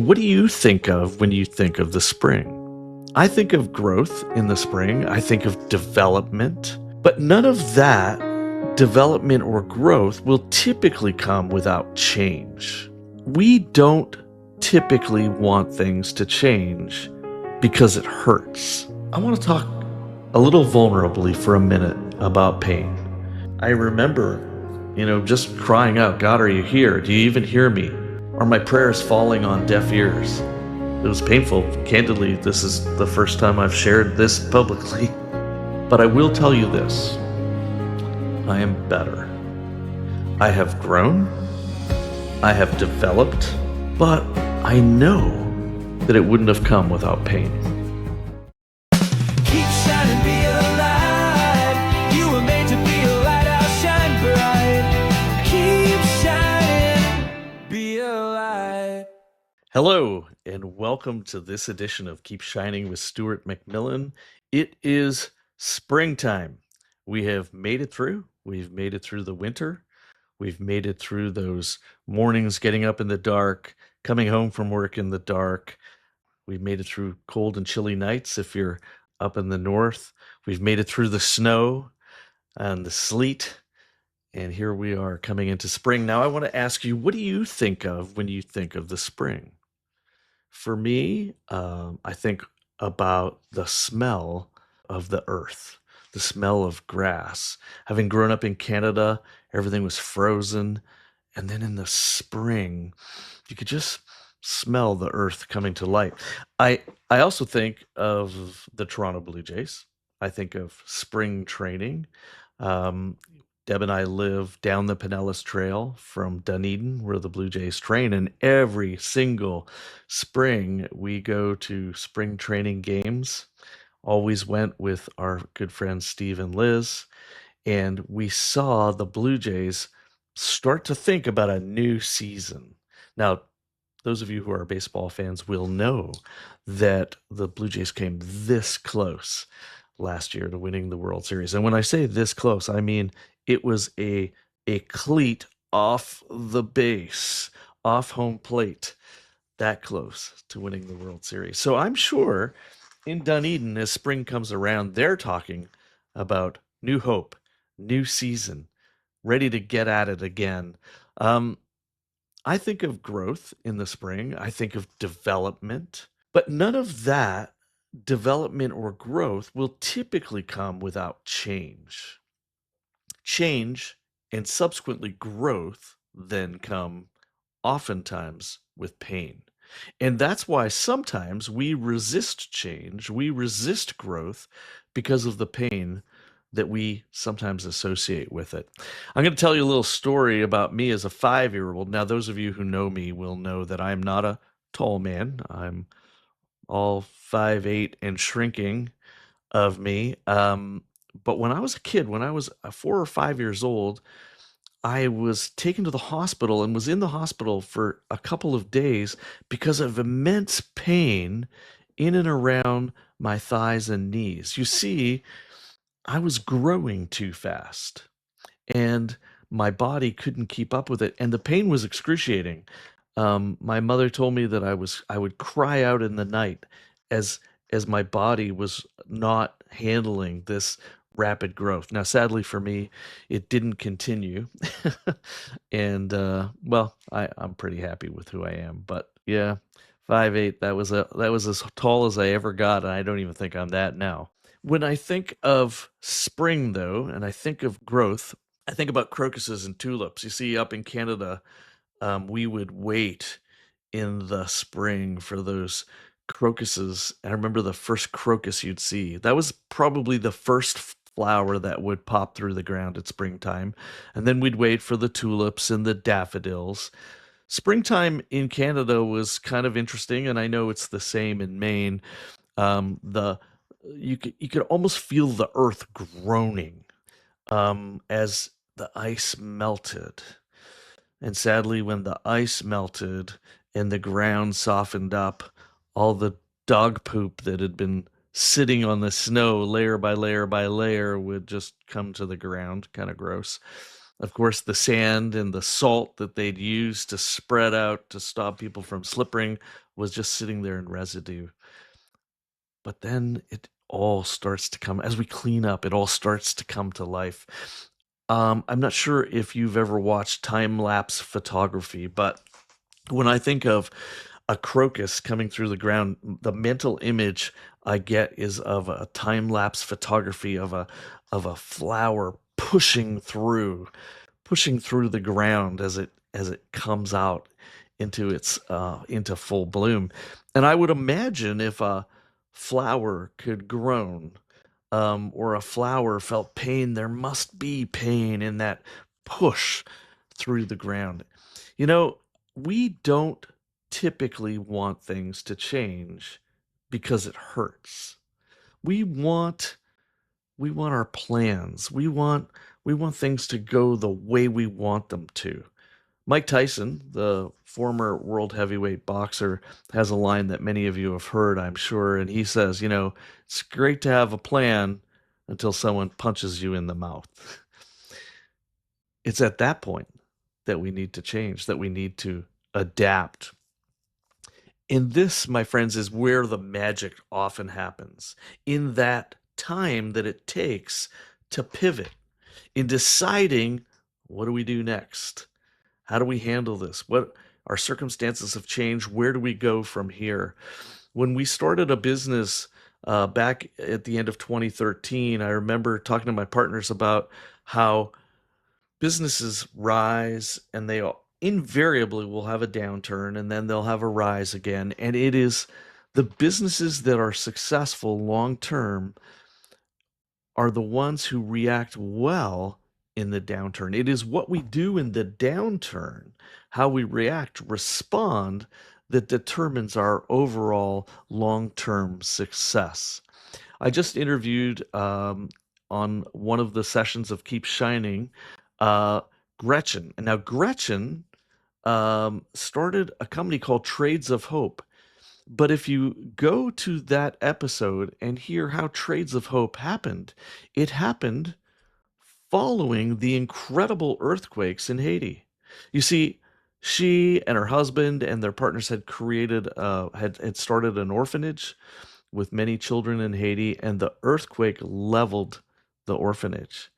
What do you think of when you think of the spring? I think of growth in the spring. I think of development, but none of that development or growth will typically come without change. We don't typically want things to change because it hurts. I want to talk a little vulnerably for a minute about pain. I remember, just crying out, God, are you here? Do you even hear me? Are my prayers falling on deaf ears? It was painful. Candidly, this is the first time I've shared this publicly. But I will tell you this: I am better. I have grown, I have developed, but I know that it wouldn't have come without pain. Keep shining, be a light. You were made to be a lighthouse, shine bright. Keep shining, be a light. Hello, and welcome to this edition of Keep Shining with Stuart MacMillan. It is springtime. We have made it through. We've made it through the winter. We've made it through those mornings getting up in the dark, coming home from work in the dark. We've made it through cold and chilly nights if you're up in the north. We've made it through the snow and the sleet. And here we are coming into spring. Now, I want to ask you, what do you think of when you think of the spring? For me, I think about the smell of the earth, the smell of grass. Having grown up in Canada, everything was frozen. And then in the spring, you could just smell the earth coming to light. I also think of the Toronto Blue Jays. I think of spring training. Um, Deb and I live down the Pinellas Trail from Dunedin, where the Blue Jays train, and every single spring we go to spring training games. Always went with our good friends Steve and Liz, and we saw the Blue Jays start to think about a new season. Now, those of you who are baseball fans will know that the Blue Jays came this close last year to winning the World Series. And when I say this close, I mean it was a cleat off the base, off home plate, that close to winning the World Series. So I'm sure in Dunedin, as spring comes around, they're talking about new hope, new season, ready to get at it again. Um, I think of growth in the spring. I think of development, but none of that development or growth will typically come without change. Change and subsequently growth then come oftentimes with pain. And that's why sometimes we resist change, we resist growth because of the pain that we sometimes associate with it. I'm going to tell you a little story about me as a 5-year-old. Now, those of you who know me will know that I'm not a tall man. I'm all 5'8" and shrinking of me. But when I was a kid, when I was 4 or 5 years old, I was taken to the hospital and was in the hospital for a couple of days because of immense pain in and around my thighs and knees. You see, I was growing too fast and my body couldn't keep up with it, and the pain was excruciating. My mother told me that I would cry out in the night as my body was not handling this rapid growth. Now, sadly for me, it didn't continue, and well, I'm pretty happy with who I am. But yeah, 5'8", that was as tall as I ever got, and I don't even think I'm that now. When I think of spring, though, and I think of growth, I think about crocuses and tulips. You see, up in Canada, we would wait in the spring for those crocuses. I remember the first crocus you'd see. That was probably the first flower that would pop through the ground at springtime. And then we'd wait for the tulips and the daffodils. Springtime in Canada was kind of interesting, and I know it's the same in Maine. The you could almost feel the earth groaning as the ice melted. And sadly, when the ice melted and the ground softened up, all the dog poop that had been sitting on the snow layer by layer by layer would just come to the ground. Kind of gross. Of course, the sand and the salt that they'd use to spread out to stop people from slipping was just sitting there in residue. But then it all starts to come as we clean up, it all starts to come to life. I'm not sure if you've ever watched time lapse photography, but when I think of a crocus coming through the ground, the mental image I get is of a time lapse photography of a flower pushing through the ground as it comes out into its into full bloom. And I would imagine if a flower could groan, or a flower felt pain, there must be pain in that push through the ground. You know, we don't typically want things to change because it hurts. We want we want our plans. We want things to go the way we want them to. Mike Tyson, the former world heavyweight boxer, has a line that many of you have heard, I'm sure, and he says, it's great to have a plan until someone punches you in the mouth. It's at that point that we need to change, that we need to adapt. And this, my friends, is where the magic often happens, in that time that it takes to pivot, in deciding what do we do next? How do we handle this? What our circumstances have changed? Where do we go from here? When we started a business back at the end of 2013, I remember talking to my partners about how businesses rise and invariably will have a downturn and then they'll have a rise again. And it is the businesses that are successful long term are the ones who react well in the downturn. It is what we do in the downturn, how we react, respond, that determines our overall long term success. I just interviewed on one of the sessions of Keep Shining uh, Gretchen. And now, Gretchen started a company called Trades of Hope. But if you go to that episode and hear how Trades of Hope happened, it happened following the incredible earthquakes in Haiti. You see, she and her husband and their partners had started an orphanage with many children in Haiti, and the earthquake leveled the orphanage.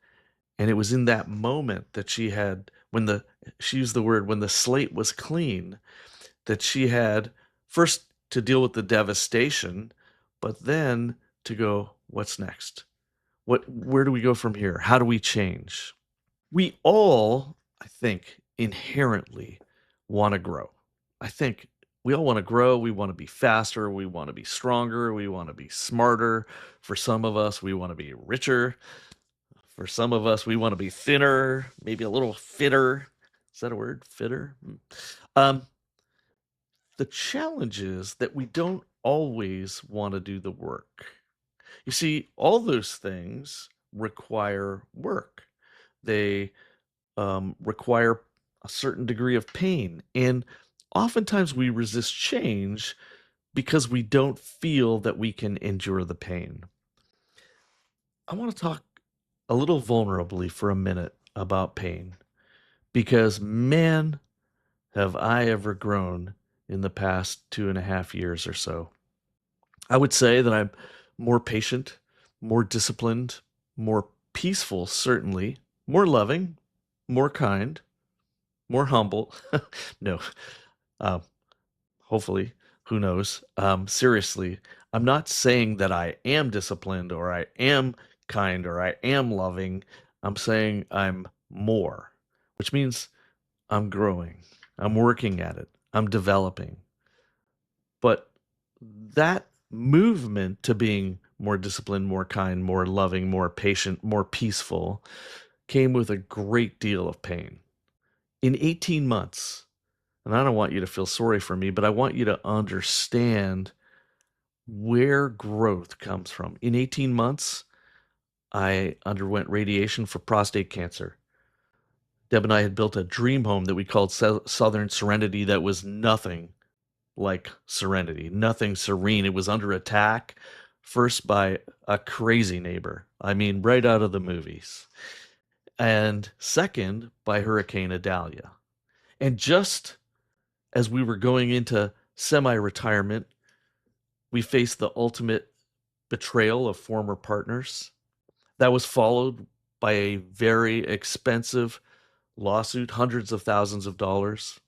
And it was in that moment that she used the word when the slate was clean, that she had first to deal with the devastation, but then to go, what's next? Where do we go from here? How do we change? We all, I think, inherently want to grow. I think we all want to grow. We want to be faster. We want to be stronger. We want to be smarter. For some of us, we want to be richer. For some of us, we want to be thinner, maybe a little fitter. Is that a word? Fitter? Um, the challenge is that we don't always want to do the work. You see, all those things require work. They require a certain degree of pain. And oftentimes we resist change because we don't feel that we can endure the pain. I want to talk a little vulnerably for a minute about pain because, man, have I ever grown in the past 2.5 years or so. I would say that I'm more patient, more disciplined, more peaceful, certainly, more loving, more kind, more humble. No, uh, hopefully, who knows? Seriously, I'm not saying that I am disciplined or I am kind or I am loving. I'm saying I'm more, which means I'm growing, I'm working at it, I'm developing. But that movement to being more disciplined, more kind, more loving, more patient, more peaceful came with a great deal of pain. In 18 months, and I don't want you to feel sorry for me, but I want you to understand where growth comes from. In 18 months, I underwent radiation for prostate cancer. Deb and I had built a dream home that we called Southern Serenity that was nothing like Serenity, nothing serene. It was under attack, first by a crazy neighbor. I mean, right out of the movies. and second by Hurricane Idalia. And just as we were going into semi-retirement, we faced the ultimate betrayal of former partners. That was followed by a very expensive lawsuit, hundreds of thousands of dollars.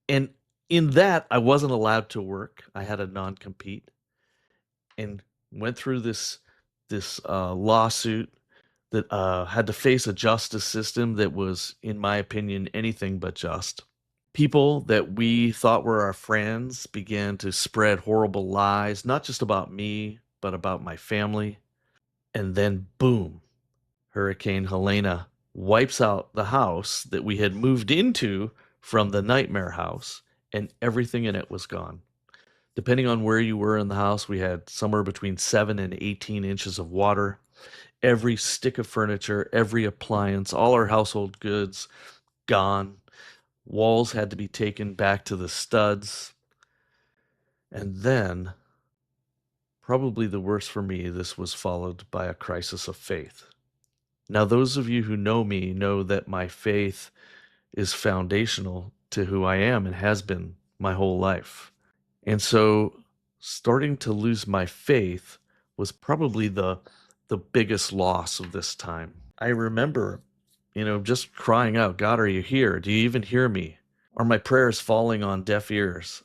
And in that, I wasn't allowed to work. I had a non-compete and went through this lawsuit that had to face a justice system that was, in my opinion, anything but just. People that we thought were our friends began to spread horrible lies, not just about me, but about my family. And then, boom, Hurricane Helena wipes out the house that we had moved into from the nightmare house, and everything in it was gone. Depending on where you were in the house, we had somewhere between 7 and 18 inches of water. Every stick of furniture, every appliance, all our household goods gone. Walls had to be taken back to the studs. And then, probably the worst for me, this was followed by a crisis of faith. Now, those of you who know me know that my faith is foundational to who I am and has been my whole life. And so starting to lose my faith was probably the biggest loss of this time. I remember, just crying out, God, are you here? Do you even hear me? Are my prayers falling on deaf ears?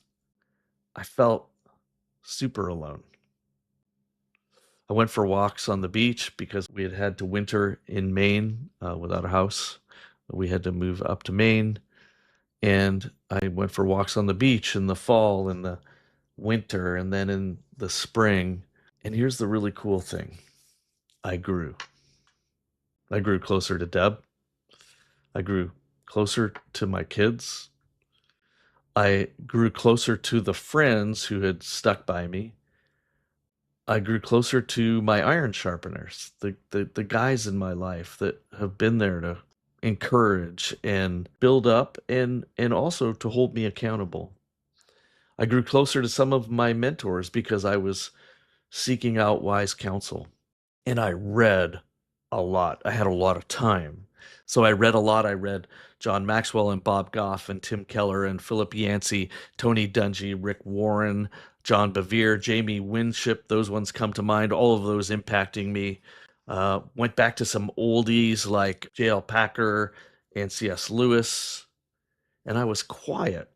I felt super alone. I went for walks on the beach because we had to winter in Maine without a house. We had to move up to Maine. And I went for walks on the beach in the fall, in the winter, and then in the spring. And here's the really cool thing. I grew. I grew closer to Deb. I grew closer to my kids. I grew closer to the friends who had stuck by me. I grew closer to my iron sharpeners, the guys in my life that have been there to encourage and build up and also to hold me accountable. I grew closer to some of my mentors because I was seeking out wise counsel. And I read a lot. I had a lot of time. So I read a lot. I read John Maxwell and Bob Goff and Tim Keller and Philip Yancey, Tony Dungy, Rick Warren, John Bevere, Jamie Winship. Those ones come to mind, all of those impacting me. Went back to some oldies like J.L. Packer and C.S. Lewis. And I was quiet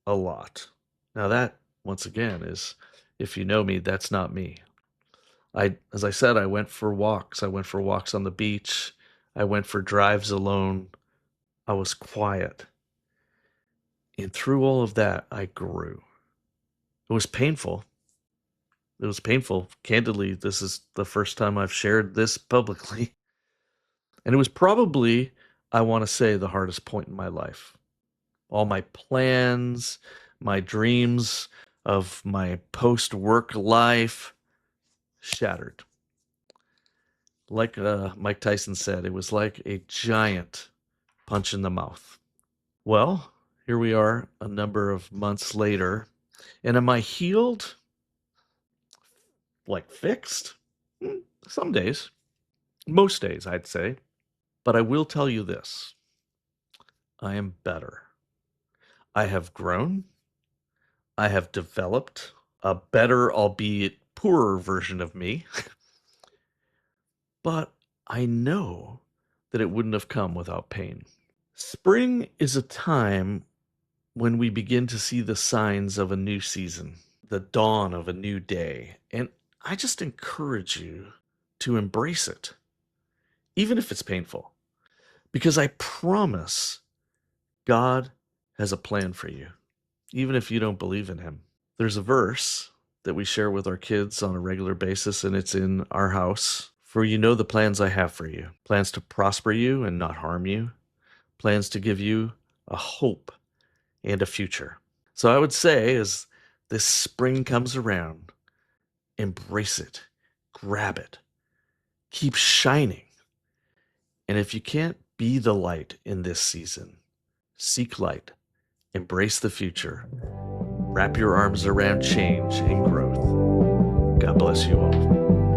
a lot. Now that, once again, is, if you know me, that's not me. As I said, I went for walks. I went for walks on the beach. I went for drives alone. I was quiet. And through all of that, I grew. It was painful. It was painful. Candidly, this is the first time I've shared this publicly. And it was probably, I want to say, the hardest point in my life. All my plans, my dreams of my post-work life shattered. Like Mike Tyson said, it was like a giant punch in the mouth. Well, here we are a number of months later. And am I healed? Like fixed? Some days. Most days, I'd say. But I will tell you this. I am better. I have grown. I have developed a better, albeit poorer version of me. But I know that it wouldn't have come without pain. Spring is a time when we begin to see the signs of a new season, the dawn of a new day. And I just encourage you to embrace it, even if it's painful, because I promise God has a plan for you, even if you don't believe in him. There's a verse that we share with our kids on a regular basis, and it's in our house. For you know the plans I have for you, plans to prosper you and not harm you, plans to give you a hope and a future. So I would say, as this spring comes around, embrace it, grab it, keep shining. And if you can't be the light in this season, seek light, embrace the future, wrap your arms around change and growth. God bless you all.